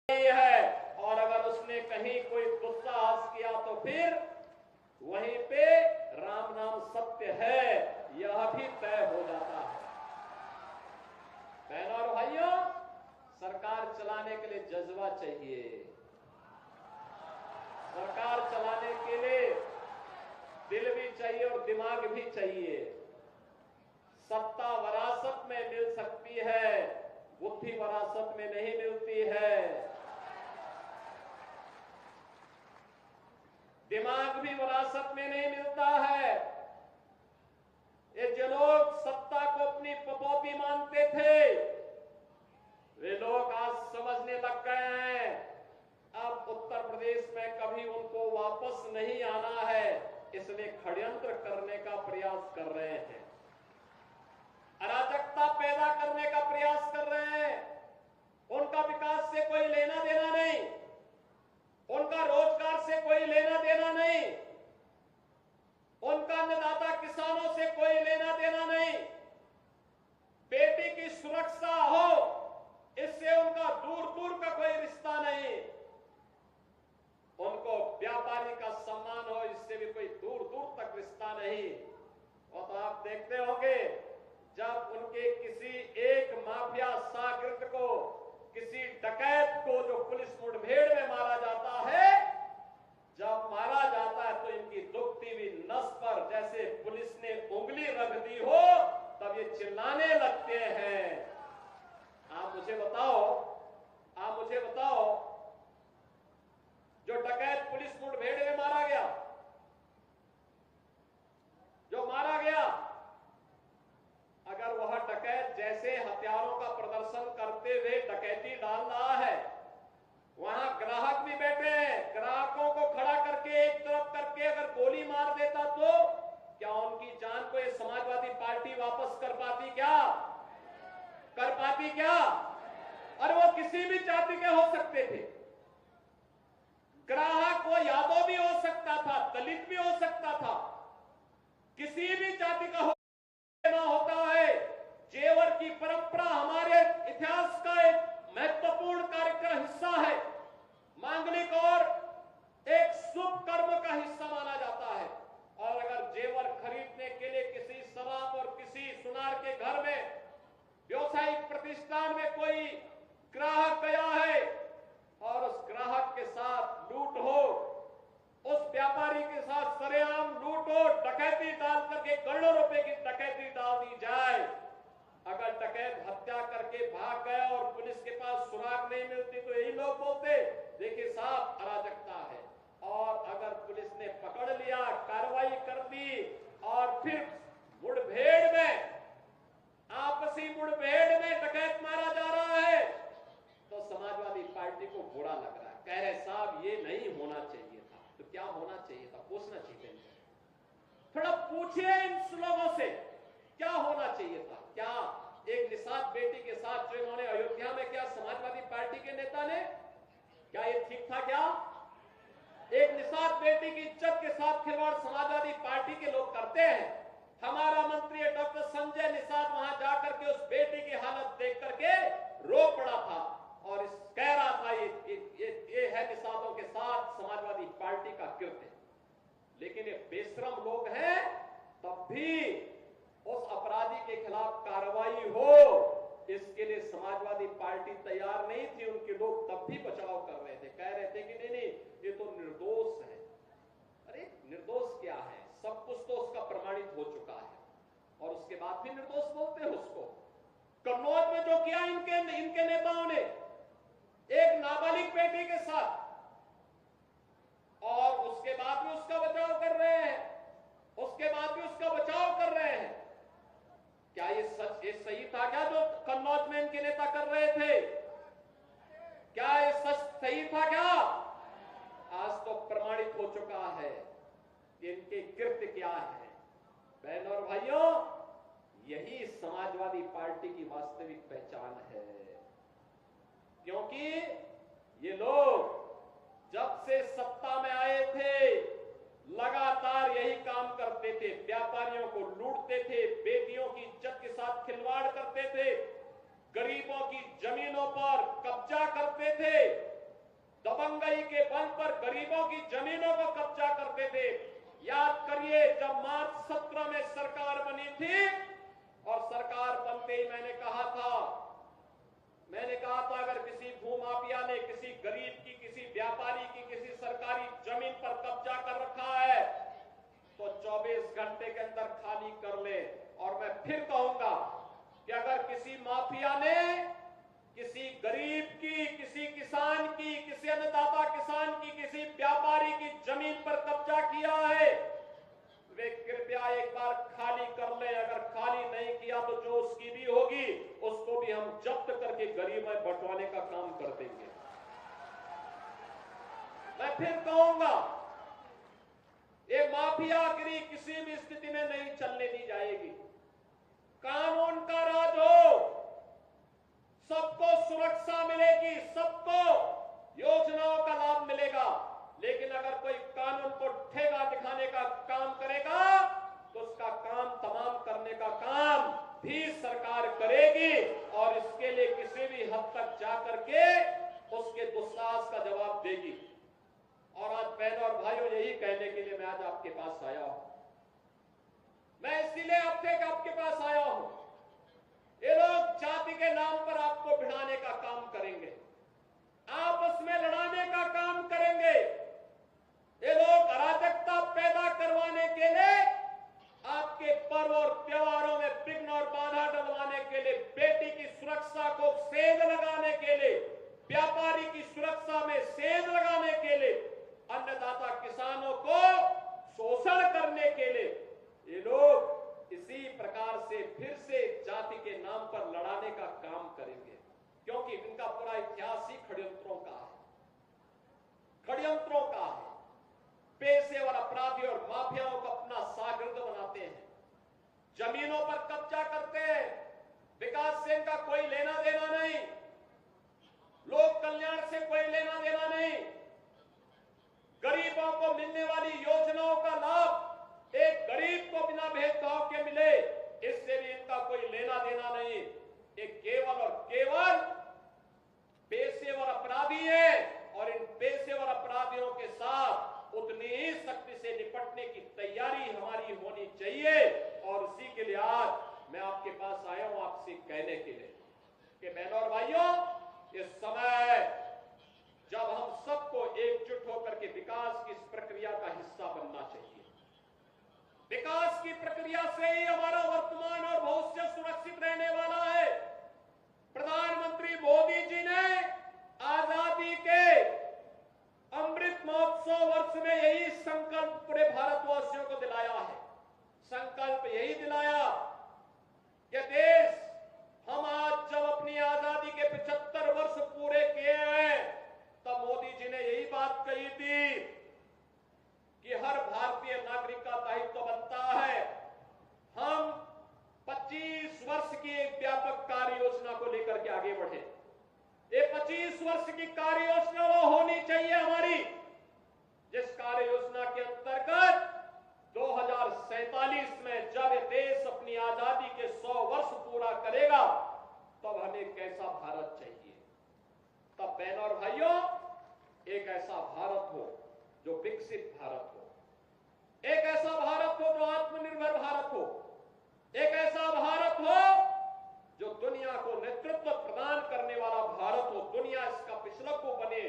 है, और अगर उसने कहीं कोई दुस्साहस किया तो फिर वहीं पे राम नाम सत्य है यह भी तय हो जाता है। बहनों और भाइयों, सरकार चलाने के लिए जज्बा चाहिए, सरकार चलाने के लिए दिल भी चाहिए और दिमाग भी चाहिए। सत्ता वरासत में मिल सकती है, बुद्धि वरासत में नहीं मिलती है। दिमाग भी विरासत में नहीं मिलता है। ये जो लोग सत्ता को अपनी पपौती मानते थे, वे लोग आज समझने लग गए हैं अब उत्तर प्रदेश में कभी उनको वापस नहीं आना है, इसलिए षड्यंत्र करने का प्रयास कर रहे हैं, अराजकता पैदा करने का प्रयास कर रहे हैं। उनका विकास से कोई लेना देना नहीं, उनका रोजगार से कोई लेना देना नहीं, उनका अन्नदाता किसानों से कोई लेना देना नहीं। बेटी की सुरक्षा हो, इससे उनका दूर दूर का कोई रिश्ता नहीं। उनको व्यापारी का सम्मान हो, इससे भी कोई दूर दूर तक रिश्ता नहीं। और तो आप देखते होंगे जब उनके किसी एक माफिया शागिर्द को, किसी डकैत को जो पुलिस मुठभेड़ में मारा जाता है, जब मारा जाता है तो इनकी दुखती हुई नस पर जैसे पुलिस ने उंगली रख दी हो, तब ये चिल्लाने लगते हैं। आप मुझे बताओ जो डकैत पुलिस मुठभेड़ में मारा गया, जो मारा गया, अगर वह डकैत जैसे हथियारों का प्रदर्शन करते हुए डकैती डाल रहा है, वहां ग्राहक भी बैठे हैं, ग्राहकों को खड़ा करके एक तरफ करके अगर गोली मार देता तो क्या उनकी जान को ये समाजवादी पार्टी वापस कर पाती क्या? कर पाती क्या? और वो किसी भी जाति के हो सकते थे। ग्राहक वो यादव भी हो सकता था, दलित भी हो सकता था, किसी भी जाति का होता है। जेवर की परंपरा हमारे इतिहास का एक महत्वपूर्ण कार्य का हिस्सा है, मांगलिक और एक शुभ कर्म का हिस्सा माना जाता है। और अगर जेवर खरीदने के लिए किसी शराब और किसी सुनार के घर में, व्यवसायिक प्रतिष्ठान में कोई ग्राहक गया है और उस ग्राहक के साथ लूट हो, उस व्यापारी के साथ सरेआम लूट हो, डकैती डाल करके करोड़ों रुपए की डकैती डाल दी जाए, अगर डकैत हत्या करके भाग गया और पुलिस के पास सुराग नहीं मिलती तो यही लोग बोलते देखिए साहब अराजकता है। और अगर पुलिस ने पकड़ लिया, कार्रवाई कर दी और फिर मुठभेड़ में, आपसी मुठभेड़ में डकैत मारा जा रहा है, तो समाजवादी पार्टी को बुरा लग रहा है, कह रहे साहब ये नहीं होना चाहिए था। तो क्या होना चाहिए था? पूछना चाहिए था। थोड़ा पूछिए इन लोगों से क्या होना चाहिए था। क्या एक निषाद बेटी के साथ जो इन्होंने अयोध्या में, क्या समाजवादी पार्टी के नेता ने, क्या ये ठीक था? क्या एक निषाद बेटी की इज्जत के साथ खिलवाड़ समाजवादी पार्टी के लोग करते हैं? हमारा मंत्री डॉक्टर संजय निषाद वहां जाकर के उस बेटी की हालत देख करके रो पड़ा था और कह रहा था ये है निषादों के साथ समाजवादी पार्टी का कृत्य। लेकिन ये बेशरम लोग हैं, तब भी उस अपराधी के खिलाफ कार्रवाई हो, इसके लिए समाजवादी पार्टी तैयार नहीं थी। उनके लोग तब भी बचाव कर रहे थे, कह रहे थे कि नहीं नहीं ये तो निर्दोष है। अरे निर्दोष क्या है? सब कुछ तो उसका प्रमाणित हो चुका है और उसके बाद भी निर्दोष बोलते हैं उसको। कन्नौज में जो किया इनके नेताओं ने एक नाबालिग बेटी के साथ, और उसके बाद भी उसका बचाव कर रहे हैं, उसके बाद भी उसका बचाव कर रहे हैं। क्या ये सही था क्या जो कन्नौज में इनके नेता कर रहे थे? क्या ये सच सही था क्या? आज तो प्रमाणित हो चुका है कि इनके कृत्य क्या है। बहनों और भाइयों, यही समाजवादी पार्टी की वास्तविक पहचान है। क्योंकि ये लोग जब से सत्ता में आए थे लगातार यही काम करते थे, व्यापारियों को लूटते थे, बेटियों की इज्जत के साथ खिलवाड़ करते थे, गरीबों की जमीनों पर कब्जा करते थे, नाम पर गरीबों की जमीनों को कब्जा करते थे। याद करिए, जब मार्च 17 में सरकार बनी थी और सरकार बनते ही मैंने कहा था अगर किसी भूमाफिया ने किसी गरीब की, किसी व्यापारी की, किसी सरकारी जमीन पर कब्जा कर रखा है तो 24 घंटे के अंदर खाली कर ले। और मैं फिर कहूंगा कि अगर किसी माफिया ने किसी गरीब की, किसी किसान की, किसी अन्नदाता किसान की, किसी व्यापारी की जमीन पर कब्जा किया है, वे कृपया एक बार खाली कर ले। अगर खाली नहीं किया तो जो उसकी भी होगी उसको भी हम जब्त करके गरीब में बंटवाने का काम कर देंगे। मैं फिर कहूंगा, ये माफियागिरी किसी भी स्थिति में नहीं चलने दी जाएगी। कानून का राज हो, सबको सुरक्षा मिलेगी, सबको योजनाओं का लाभ मिलेगा। लेकिन अगर कोई कानून को ठेगा दिखाने का काम करेगा तो उसका काम तमाम करने का काम भी सरकार करेगी और इसके लिए किसी भी हद तक जाकर के उसके दुस्साहस का जवाब देगी। और आज बहनों और भाइयों, यही कहने के लिए मैं आज आपके पास आया हूं। मैं इसीलिए आपके पास आया हूं। ये लोग जाति के नाम पर आपको भिड़ाने का काम करेंगे, आपस में लड़ाने का काम करेंगे। ये लोग अराजकता पैदा करवाने के लिए, आपके पर्व और त्योहारों में विघ्न और बाधा डलवाने के लिए, बेटी की सुरक्षा को सेंध लगाने के लिए, व्यापारी की सुरक्षा में सेंध लगाने के लिए, अन्नदाता किसानों को शोषण करने के लिए ये लोग इसी प्रकार से फिर से जाति के नाम पर लड़ाने का काम करेंगे। क्योंकि इनका पूरा इतिहास ही षड्यंत्रों का है, षड्यंत्रों का है। पेशेवर अपराधी और माफियाओं को अपना शागिर्द बनाते हैं, जमीनों पर कब्जा करते हैं। विकास से इनका कोई लेना देना नहीं, लोक कल्याण से कोई लेना देना नहीं। गरीबों को मिलने वाली योजनाओं का लाभ एक गरीब को बिना भेदभाव के मिले, इससे भी इनका कोई लेना देना नहीं। एक केवल और केवल पेशेवर अपराधी है और इन पेशेवर अपराधियों के साथ उतनी ही शक्ति से निपटने की तैयारी हमारी होनी चाहिए। और उसी के लिए आज मैं आपके पास आया हूं, आपसे कहने के लिए कि बहनों और भाइयों, इस समय जब हम सबको एकजुट होकर के विकास की इस प्रक्रिया का हिस्सा बनना चाहिए। विकास की प्रक्रिया से ही हमारा वर्तमान और भविष्य सुरक्षित रहने वाला है। प्रधानमंत्री मोदी जी ने आजादी के अमृत महोत्सव वर्ष में यही संकल्प पूरे भारतवासियों को दिलाया है। संकल्प यही दिलाया कि देश, हम आज जब अपनी आजादी के 75 वर्ष पूरे किए हैं, तब मोदी जी ने यही बात कही थी कि हर भारतीय नागरिक का दायित्व बनता है हम 25 वर्ष की एक व्यापक कार्य योजना को लेकर के आगे बढ़े। ये 25 वर्ष की कार्य योजना वो होनी चाहिए हमारी, जिस कार्य योजना के अंतर्गत 2047 में जब ये देश अपनी आजादी के 100 वर्ष पूरा करेगा, तब हमें कैसा भारत चाहिए। तब बहनों और भाइयों, एक ऐसा भारत हो जो विकसित भारत हो, एक ऐसा भारत हो जो आत्मनिर्भर भारत हो, एक ऐसा भारत हो जो दुनिया को नेतृत्व प्रदान करने वाला भारत हो। दुनिया इसका पिछलग्गू बने,